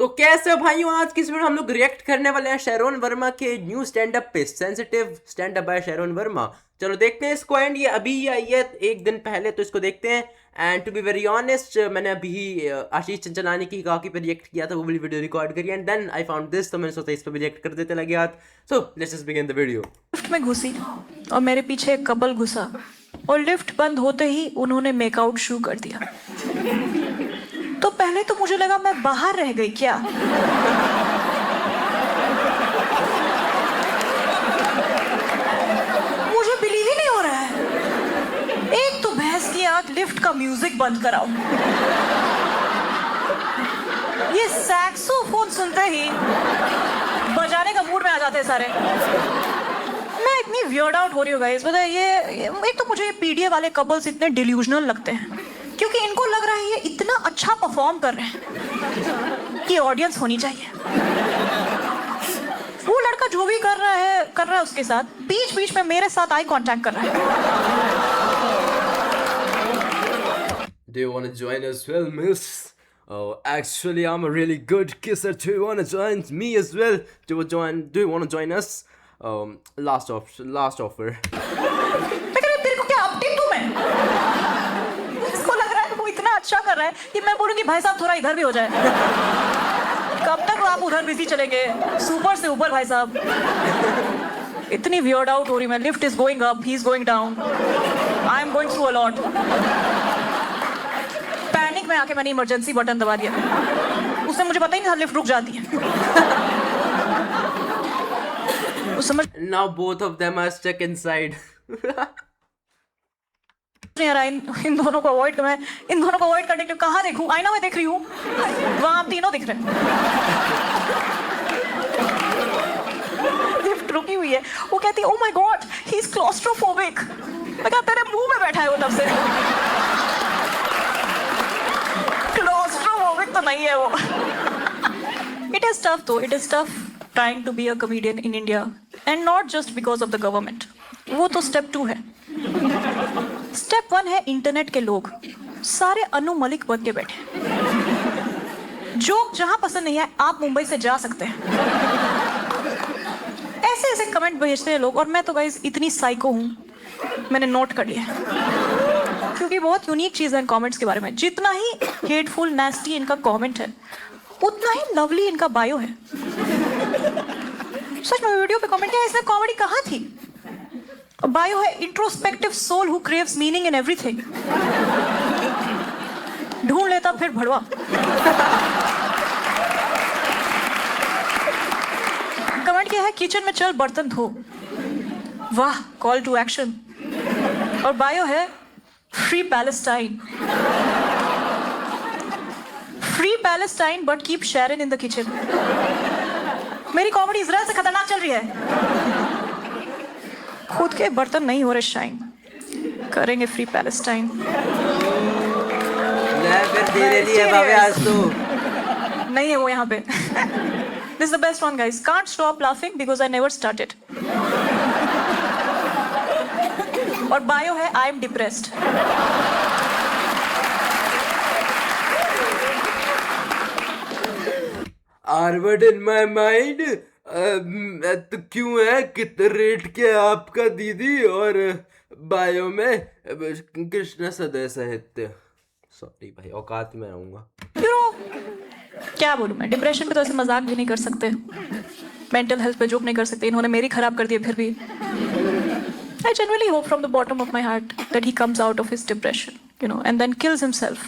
तो कैसे हो भाइयों, आज की इस वीडियो हम लोग रिएक्ट करने वाले हैं शैरोन वर्मा के न्यू स्टैंड अप पे। Sensitive stand up by Sharon Verma. चलो देखते हैं इसको। एंड ये अभी आई है एक दिन पहले, तो इसको देखते हैं। And to be very honest, मैंने अभी ही आशीष चंचलानी की काकी पे रिएक्ट किया था, वो वाली वीडियो रिकॉर्ड करी, and then I found this, तो मैंने सोचा इस पर भी रिएक्ट कर देते लगे हाथ। So let's just begin the video. Lift में घुसी और मेरे पीछे एक कपल घुसा और लिफ्ट बंद होते ही उन्होंने मेकआउट शुरू कर दिया। तो पहले तो मुझे लगा मैं बाहर रह गई क्या। मुझे बिलीव ही नहीं हो रहा है। एक तो भैंस की आंख, लिफ्ट का म्यूजिक बंद कराओ। ये सैक्सोफोन सुनते ही बजाने का मूड में आ जाते हैं सारे। मैं इतनी वियर्ड आउट हो रही हूँ गाइस, पता है ये एक तो मुझे ये पीडीए वाले कपल्स इतने डिल्यूजनल लगते हैं, क्योंकि इनको लग रहा है ये इतना अच्छा परफॉर्म कर रहे हैं कि ऑडियंस होनी चाहिए। वो लड़का जो भी कर रहा है उसके साथ, बीच बीच में मेरे साथ आई कांटेक्ट कर रहा है। Do you want to join us? Well, miss. Oh, actually, I'm a really good kisser. Do you want to join me as well? Do you want to join us? Last offer. मैं कह रही हूँ, तेरे को क्या update दूं मैं? इसको लग रहा है वो इतना अच्छा कर रहा है कि मैं बोलूँगी भाई साहब थोड़ा इधर भी हो जाए। कब तक आप उधर बिजी चलेंगे? सुपर से ऊपर भाई साहब। इतनी वियर्ड आउट हो रही मैं। Lift is going up, he is going down, I am going through a lot. Panic में आके मैंने इमरजेंसी बटन दबा दिया। उससे मुझे पता ही नहीं था लिफ्ट रुक जाती है। समझ Now both of them are stuck inside. नहीं आ रहा इन दोनों को अवॉइड करना है। इन दोनों को अवॉइड करने के लिए कहाँ देखूं? आईना में देख रही हूँ, वहां आप तीनों दिख रहे हैं। लिफ्ट रुकी हुई है। वो कहती है oh my God he is claustrophobic. मैं कहा तेरे मुंह में बैठा है वो तब से। क्लॉस्ट्रोफोबिक तो नहीं है वो। It is tough though, it is tough trying to be a comedian in India, and not just because of the government. वो तो स्टेप 2 है। स्टेप 1 है इंटरनेट के लोग सारे अनु मलिक बन के बैठे। जोक जहां पसंद नहीं है आप मुंबई से जा सकते हैं। ऐसे ऐसे कमेंट भेजते हैं लोग, और मैं तो गाइस इतनी साइको हूं, मैंने नोट कर लिया है। क्योंकि बहुत यूनिक चीज है इन कमेंट्स के बारे में। जितना ही हेटफुल नेस्टी इनका कमेंट है, उतना ही लवली इनका बायो है। सच में वीडियो पे कमेंट किया, इसमें कॉमेडी कहाँ थी? बायो है introspective soul who craves meaning in everything. ढूंढ लेता फिर भड़वा। कमेंट किया है किचन में चल बर्तन धो। वाह, कॉल टू एक्शन। और बायो है free Palestine. Free Palestine but keep Sharon in the kitchen. मेरी कॉमेडी इजराइल से खतरनाक चल रही है। खुद के बर्तन नहीं हो रहे शाइन, करेंगे फ्री पैलेस्टाइन। नहीं है वो यहाँ पे। This is the best one guys, can't stop laughing because I never started. और बायो है I am depressed. Arvid in my mind. तो क्यों है, कितने रेट के आपका दीदी? और बायो में कृष्ण सदय साहित्य। सॉरी भाई, औकात में आऊंगा। क्या बोलूं मैं, डिप्रेशन पे तो ऐसे मजाक भी नहीं कर सकते, मेंटल हेल्थ पे जोक नहीं कर सकते। इन्होंने मेरी खराब कर दी फिर भी। I genuinely hope from the bottom of my heart that he comes out of his depression, and then kills himself.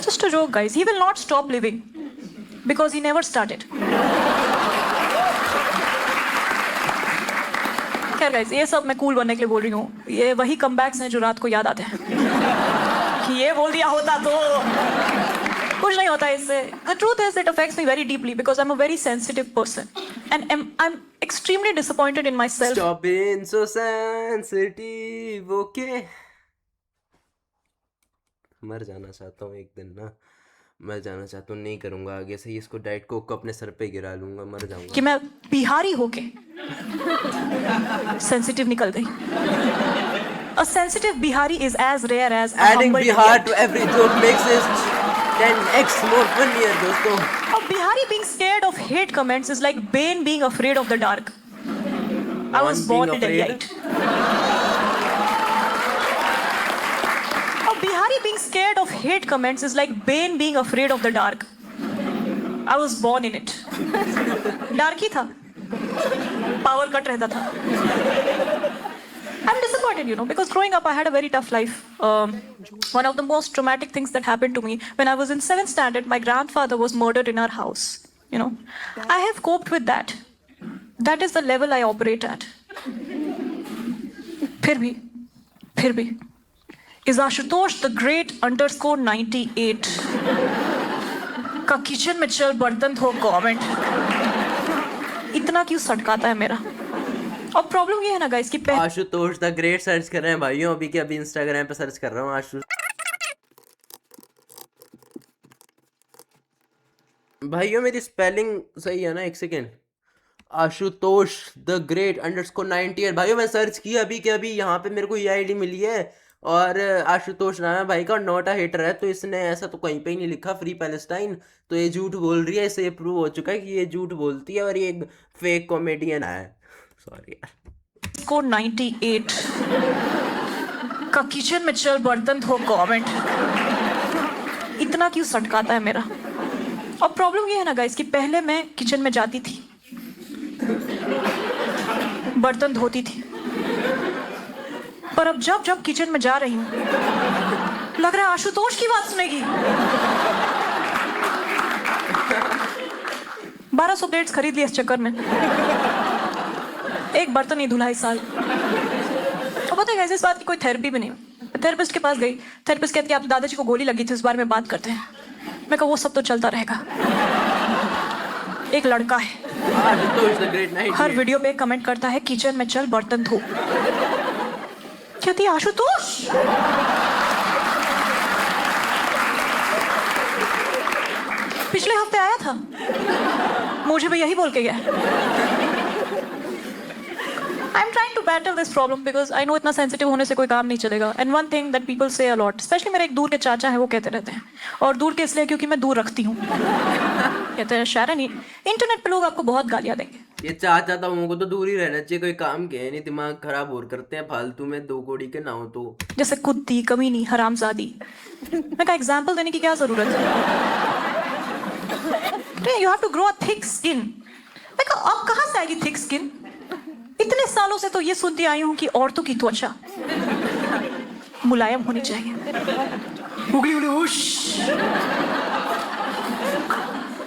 Just a joke, guys. He will not stop living because he never started. खैर guys, ये सब मैं cool बनने के लिए बोल रही हूँ। ये वही कमबैक्स हैं जो रात को याद आते हैं कि ये बोल दिया होता तो। कुछ नहीं होता इससे। The truth is, it affects me very deeply because I'm a very sensitive person, and I'm extremely disappointed in myself. Stop being so sensitive, okay? मर जाना चाहता हूँ एक दिन ना, मर जाना चाहता हूँ। नहीं करूँगा आगे से, इसको डाइट कोक को अपने सर पे गिरा लूँगा, मर जाऊँगा। कि मैं बिहारी होके सेंसिटिव निकल गई। A sensitive Bihari is as rare as a Adding humble Bihar idiot. to every joke makes it 10x more funnier दोस्तों. A Bihari being scared of hate comments is like Bane being afraid of the dark. I was born a Delhiite. A Bihari being scared of hate comments is like Bane being afraid of the dark. I was born in it. Dark ही था. Power cut रहता था. I'm disappointed, you know, because growing up I had a very tough life. One of the most traumatic things that happened to me when I was in 7th standard, my grandfather was murdered in our house. You know, I have coped with that. That is the level I operate at. फिर भी, is Ashutosh the Great _98 का kitchen में चल बर्तन धो comment इतना क्यों सटकाता है मेरा? और प्रॉब्लम ये है ना गाइस कि आशुतोष द ग्रेट सर्च कर रहे हैं भाइयों, अभी के अभी इंस्टाग्राम पे सर्च कर रहा हूँ आशु. भाइयों मेरी स्पेलिंग सही है ना? एक सेकेंड. Ashutosh the great _98. भाइयों मैं सर्च किया अभी के अभी, यहाँ पे मेरे को ये आईडी मिली है और आशुतोष नाम है भाई का, नॉट अ हेटर है. तो इसने ऐसा तो कहीं पे ही नहीं लिखा फ्री पैलेस्टाइन, तो ये झूठ बोल रही है. इससे ये प्रूव हो चुका है कि ये झूठ बोलती है और ये एक फेक कॉमेडियन है. सॉरी यार. को 98 का किचन में चल बर्तन धो कमेंट इतना क्यों सटकाता है मेरा? और प्रॉब्लम ये है ना गाइस कि पहले मैं किचन में जाती थी, बर्तन धोती थी, पर अब जब जब किचन में जा रही हूँ लग रहा है आशुतोष की बात सुनेगी. 1200 प्लेट्स खरीद ली इस चक्कर में, एक बर्तन नहीं धुला इस साल. और पता है इस बात की कोई थेरेपी भी नहीं. थेरेपिस्ट के पास गई, थेरेपिस्ट कहती है आपके दादाजी को गोली लगी थी, इस बारे में बात करते हैं. मैं कहा वो सब तो चलता रहेगा. एक लड़का है हर वीडियो पे कमेंट करता है किचन में चल बर्तन धो. कहती है आशुतोष पिछले हफ्ते आया था, मुझे भी यही बोल के गया. I'm trying to battle this problem because I know इतना sensitive होने से कोई काम नहीं चलेगा. And one thing that people say a lot, especially मेरे एक दूर के चाचा है, वो कहते रहते हैं, और दूर के इसलिए क्योंकि मैं दूर रखती हूँ. कहते हैं शायरा नहीं, इंटरनेट पे लोग आपको बहुत गालियाँ देंगे. ये चाचा था, उनको तो दूर ही रहना चाहिए, कोई काम के है नहीं, दिमाग खराब और करते हैं फालतू में, 2 कौड़ी के ना हो तो. जैसे कुत्ती, कमीनी, हरामजादी. मैं का एग्जाम्पल देने की क्या जरूरत है? You have to grow a thick skin. मैं कहा अब कहाँ से आएगी thick skin? इतने सालों से तो ये सुनती आई हूँ कि औरतों की त्वचा मुलायम होनी चाहिए. उगली उगली उश.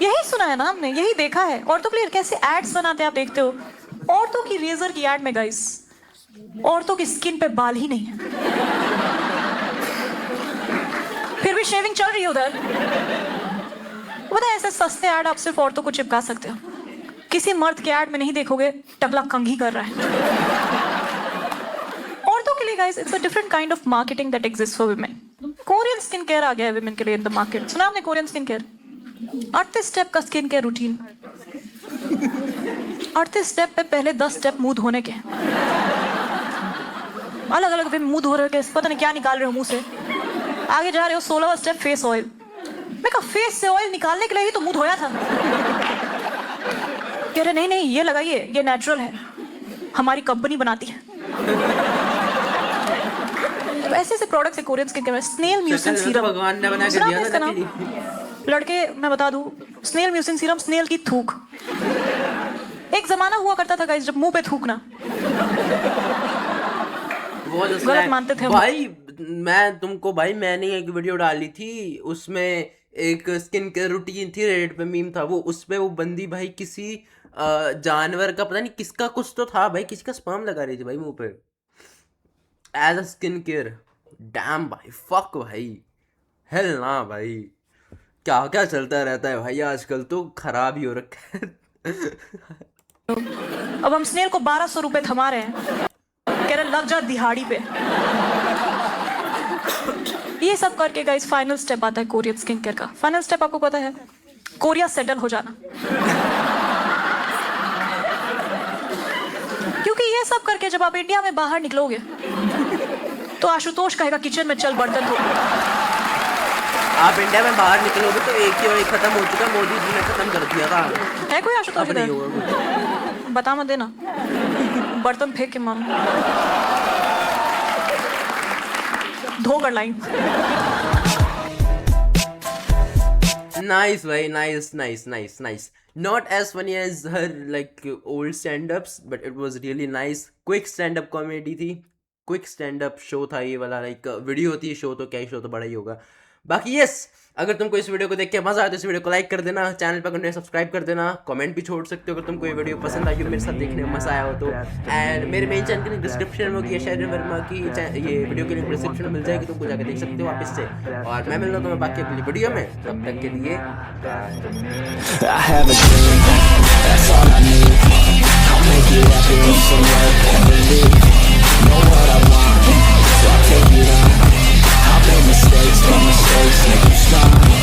यही सुना है ना हमने, यही देखा है. औरतों के लिए कैसे एड्स बनाते हैं आप देखते हो. औरतों की रेजर की एड में गाइस औरतों की स्किन पे बाल ही नहीं है, फिर भी शेविंग चल रही है उधर. पता है ऐसे सस्ते एड आप सिर्फ औरतों को चिपका सकते हो. किसी मर्द के ऐड में नहीं देखोगे टकला कंघी कर रहा है. औरतों के लिए guys it's a different kind of marketing that exist for women. Korean skin care आ गया है वुमेन के लिए इन द मार्केट. सुना आपने कोरियन स्किन केयर? 38 स्टेप का स्किन केयर रूटीन. 38 स्टेप पे पहले 10 स्टेप मुंह धोने के, अलग अलग वे मुंह धो रहे के, पता नहीं क्या निकाल रहे हो मुंह से. आगे जा रहे हो 16वां स्टेप फेस ऑयल. मैं कहा फेस से ऑयल निकालने के लिए ही तो मुंह धोया था. कह रहे नहीं ये लगाइए, ये नेचुरल है, हमारी कंपनी बनाती है. तो ऐसे ऐसे प्रोडक्ट्स है Korean skin care. Snail mucin serum भगवान ने बना के दिया इसका नाम. लड़के मैं बता दूं, स्नेल म्यूसिन सीरम, स्नेल की थूक. एक जमाना हुआ करता था गाइस जब मुंह पे थूकना गलत मानते थे भाई. मैं तुमको भाई, मैंने एक वीडियो डाली थी, उसमें एक स्किन केयर रूटीन थी, रेडिट पे मीम था वो, उसपे वो बंदी भाई किसी जानवर का, पता नहीं किसका, कुछ तो था भाई, किसी का स्पर्म लगा रही थी भाई मुंह पे as a skin care. Damn भाई, फक भाई, हेल ना भाई, क्या क्या चलता रहता है भाई आजकल, तो खराब ही हो रखा है. अब हम स्नेल को 1200 रुपए थमा रहे हैं, कह रहे लग जा दिहाड़ी पे. ये सब करके गाइस फाइनल स्टेप आता है कोरियन स्किन केयर का. फाइनल स्टेप आपको पता है? कोरिया सेटल हो जाना. क्योंकि ये सब करके जब आप इंडिया में बाहर निकलोगे तो आशुतोष कहेगा किचन में चल बर्तन धो. आप इंडिया में बाहर निकलोगे तो एक ही खत्म हो चुका, मोदी जी ने खत्म कर दिया था। है कोई आशुतोष अब नहीं इधर? होगा कुछ। बता मत देना, बर्तन फेंक के मारूं। धो कर लाइन। Nice भाई, nice. Not as funny as her like old stand-ups, but it was really nice. Quick stand-up comedy थी, quick stand-up show था ये वाला, like वीडियो होती है शो तो क्या ही, शो तो बड़ा ही होगा। बाकी यस, अगर तुमको इस वीडियो को देख के मजा आया तो इस वीडियो को लाइक कर देना, चैनल पर कंटिन्यू सब्सक्राइब कर देना, कमेंट भी छोड़ सकते हो अगर तुमको ये वीडियो पसंद आई हो, मेरे साथ देखने में मजा आया हो तो। एंड मेरे मेन चैनल के लिंक डिस्क्रिप्शन में होगी, शैरन वर्मा की ये वीडियो के लिंक डिस्क्रिप्शन में मिल जाएगी, तुमको जाकर देख सकते हो वापस से। और मैं मिल रहा हूँ तुम्हें बाकी अगली वीडियो में, तब तक के लिए I have a dream, that's all I need. I'll make it happen with some work and believe. Know what I want, so I'll take it on. I'll make mistakes, but mistakes make you strong.